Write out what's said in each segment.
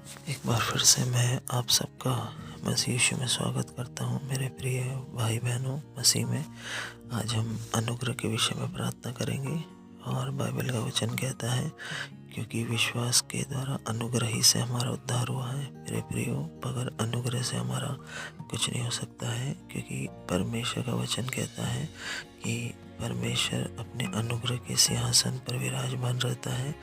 एक बार फिर से मैं आप सबका मसीह यीशु में स्वागत करता हूँ। मेरे प्रिय भाई बहनों मसीह में, आज हम अनुग्रह के विषय में प्रार्थना करेंगे। और बाइबल का वचन कहता है, क्योंकि विश्वास के द्वारा अनुग्रह ही से हमारा उद्धार हुआ है। मेरे प्रियो, बगैर अनुग्रह से हमारा कुछ नहीं हो सकता है, क्योंकि परमेश्वर का वचन कहता है कि परमेश्वर अपने अनुग्रह के सिंहासन पर विराजमान रहता है।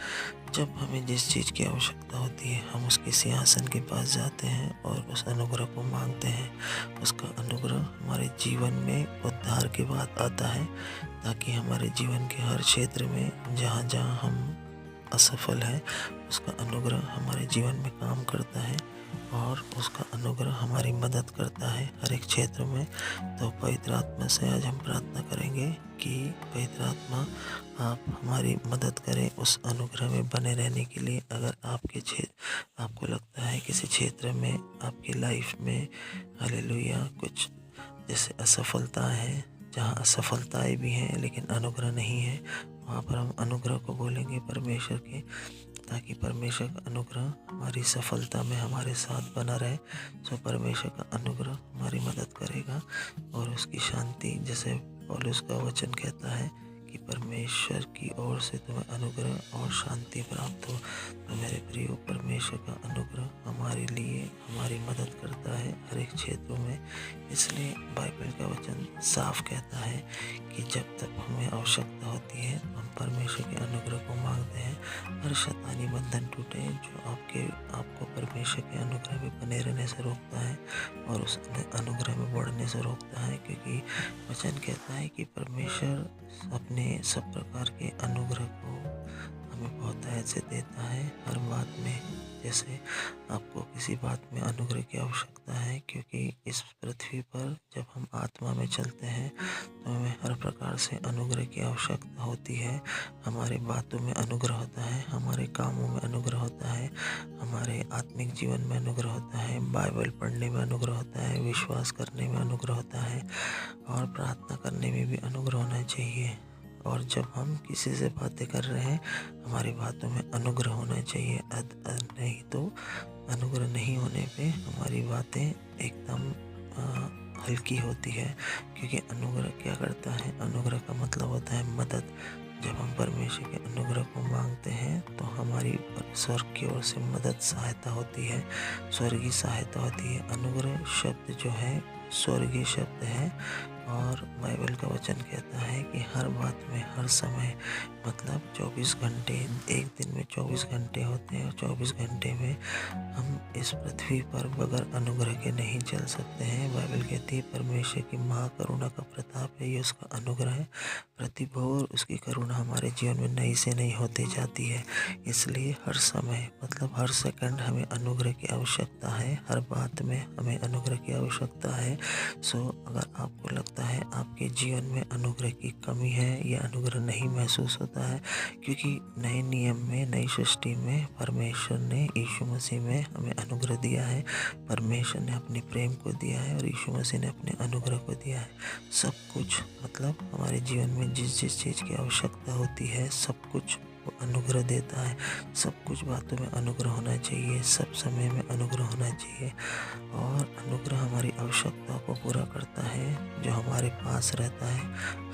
जब हमें जिस चीज़ की आवश्यकता होती है, हम उसके सिंहासन के पास जाते हैं और उस अनुग्रह को मांगते हैं। उसका अनुग्रह हमारे जीवन में उद्धार के बाद आता है, ताकि हमारे जीवन के हर क्षेत्र में जहाँ जहाँ हम असफल हैं, उसका अनुग्रह हमारे जीवन में काम करता है और उसका अनुग्रह हमारी मदद करता है हर एक क्षेत्र में। तो पवित्र आत्मा से आज हम प्रार्थना करेंगे कि पवित्र आत्मा आप हमारी मदद करें उस अनुग्रह में बने रहने के लिए। अगर आपको लगता है किसी क्षेत्र में आपकी लाइफ में हालेलुया कुछ जैसे असफलता है, जहाँ असफलताएं भी हैं लेकिन अनुग्रह नहीं है, वहाँ पर हम अनुग्रह को बोलेंगे परमेश्वर के, ताकि परमेश्वर का अनुग्रह हमारी सफलता में हमारे साथ बना रहे। सो परमेश्वर का अनुग्रह हमारी मदद करेगा और उसकी शांति, जैसे पौलुस का वचन कहता है कि परमेश्वर की ओर से तुम्हें अनुग्रह और शांति प्राप्त हो। तो मेरे प्रियो, परमेश्वर का अनुग्रह हमारे लिए हमारी मदद करता है हर एक क्षेत्रों में। इसलिए बाइबल का वचन साफ कहता है कि जब तक हमें आवश्यकता होती है हम परमेश्वर के अनुग्रह को मांगते हैं। हर शैतानी बंधन टूटे जो आपको परमेश्वर के अनुग्रह में बने रहने से रोकता है और उस अनुग्रह में बढ़ने से रोकता है। क्योंकि वचन कहता है कि परमेश्वर अपने सब प्रकार के अनुग्रह को हमें बहुतायत से देता है हर बात में। जैसे आपको किसी बात में अनुग्रह की आवश्यकता है, क्योंकि इस पृथ्वी पर जब हम आत्मा में चलते हैं तो हमें हर प्रकार से अनुग्रह की आवश्यकता होती है। हमारे बातों में अनुग्रह होता है, हमारे कामों में अनुग्रह होता है, हमारे आत्मिक जीवन में अनुग्रह होता है, बाइबल पढ़ने में अनुग्रह होता है, विश्वास करने में अनुग्रह होता है और प्रार्थना करने में भी अनुग्रह होना चाहिए। और जब हम किसी से बातें कर रहे हैं, हमारी बातों में अनुग्रह होना चाहिए। नहीं तो अनुग्रह नहीं होने पे हमारी बातें एकदम हल्की होती है। क्योंकि अनुग्रह क्या करता है? अनुग्रह का मतलब होता है मदद। जब हम परमेश्वर के अनुग्रह को मांगते हैं तो हमारी स्वर्ग की ओर से मदद सहायता होती है, स्वर्गीय सहायता होती है। अनुग्रह शब्द जो है स्वर्गीय शब्द है। और बाइबल का वचन कहता है कि हर बात में हर समय, मतलब 24 घंटे, एक दिन में 24 घंटे होते हैं और 24 घंटे में हम इस पृथ्वी पर बगैर अनुग्रह के नहीं चल सकते हैं। बाइबल कहती है परमेश्वर की महाकरुणा का प्रताप है, ये उसका अनुग्रह है। प्रतिभोर उसकी करुणा हमारे जीवन में नई से नई होती जाती है। इसलिए हर समय, मतलब हर सेकंड हमें अनुग्रह की आवश्यकता है, हर बात में हमें अनुग्रह की आवश्यकता है। सो अगर आपको लगता है आपके जीवन में अनुग्रह की कमी है या अनुग्रह नहीं महसूस होता है, क्योंकि नए नियम में, नई सृष्टि में परमेश्वर ने यीशु मसीह में हमें अनुग्रह दिया है। परमेश्वर ने अपने प्रेम को दिया है और यीशु मसीह ने अपने अनुग्रह को दिया है। सब कुछ, मतलब हमारे जीवन में जिस जिस चीज़ की आवश्यकता होती है, सब कुछ वो अनुग्रह देता है। सब कुछ बातों में अनुग्रह होना चाहिए, सब समय में अनुग्रह होना चाहिए। और अनुग्रह हमारी आवश्यकताओं को पूरा करता है जो हमारे पास रहता है।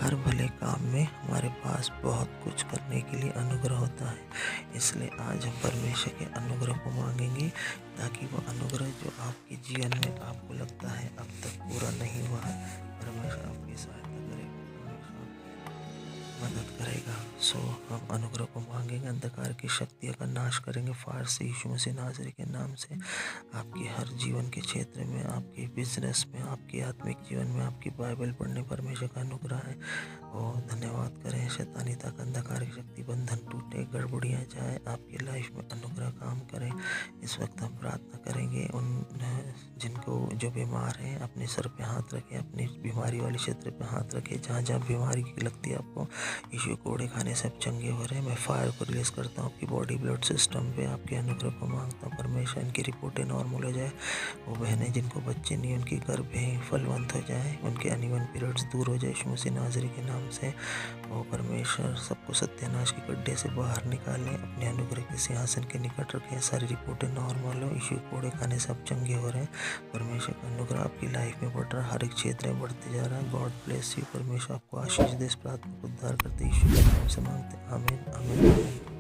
हर भले काम में हमारे पास बहुत कुछ करने के लिए अनुग्रह होता है। इसलिए आज हम परमेश्वर के अनुग्रह को मांगेंगे, ताकि वो अनुग्रह जो आपके जीवन में आपको लगता है अब तक पूरा नहीं हुआ है, परमेश्वर आपकी सहायता करेगा, परमेश्वर मदद करेगा। सो हम अनुग्रह को मांगेंगे, अंधकार की शक्तियों का नाश करेंगे फायर से, यीशु मसीह नासरी के नाम से। आपके हर जीवन के क्षेत्र में, आपके बिजनेस में, आपके आत्मिक जीवन में, आपकी बाइबल पढ़ने परमेश्वर का अनुग्रह है। और धन्यवाद करें, शैतानी तक अंधकार की शक्ति बंधन टूटे, गड़बड़ियाँ जाए, आपकी लाइफ में अनुग्रह काम करें। इस वक्त हम प्रार्थना करेंगे उन जिनको जो बीमार हैं, अपने सर पे हाथ रखें, अपनी बीमारी वाले क्षेत्र पे हाथ रखें। जहाँ जहाँ बीमारी लगती है आपको, यीशु कोड़े खाने से आप चंगे हो रहे हैं, मैं फायर को रिलीज करता हूँ आपकी बॉडी, ब्लड सिस्टम पे। आपके अनुग्रह को मांगता हूँ परमेश्वर, इनकी रिपोर्टें नॉर्मल हो जाए। वो बहनें जिनको बच्चे नहीं, उनकी गर्भ फलवंत हो जाए, उनके अनइवन पीरियड्स दूर हो जाए, यीशु मसीह नासरी के नाम नाम से। ओ परमेश्वर सबको सत्यानाश के गड्ढे से बाहर निकालें, अपने अनुग्रह के सिंहासन के निकट रखें, सारी रिपोर्टें नॉर्मल हो, इश्यू कोड़े खाने से आप चंगे हो रहे हैं। परमेश्वर का अनुग्रह आपकी लाइफ में बढ़ रहा है, हर एक क्षेत्र में बढ़ते जा रहा है। God bless you. परमेश्वर आपको आशीष दे। इस प्रार्थना को उद्धार करते यीशु के नाम से मांगते हैं। आमीन आमीन आमीन।